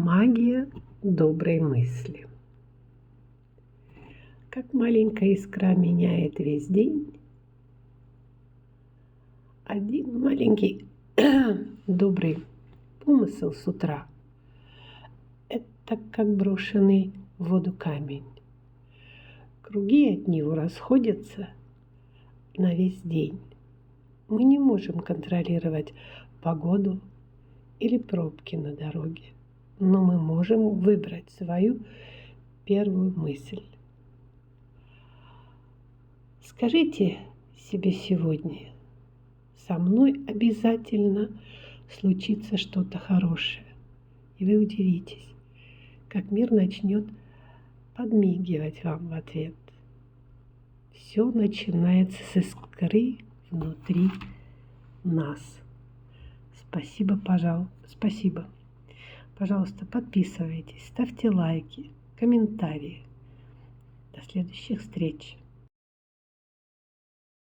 Магия доброй мысли. Как маленькая искра меняет весь день, один маленький добрый помысел с утра – это как брошенный в воду камень. Круги от него расходятся на весь день. Мы не можем контролировать погоду или пробки на дороге, но мы можем выбрать свою первую мысль. Скажите себе сегодня: со мной обязательно случится что-то хорошее. И вы удивитесь, как мир начнет подмигивать вам в ответ. Все начинается с искры внутри нас. Спасибо. Пожалуйста, подписывайтесь, ставьте лайки, комментарии. До следующих встреч.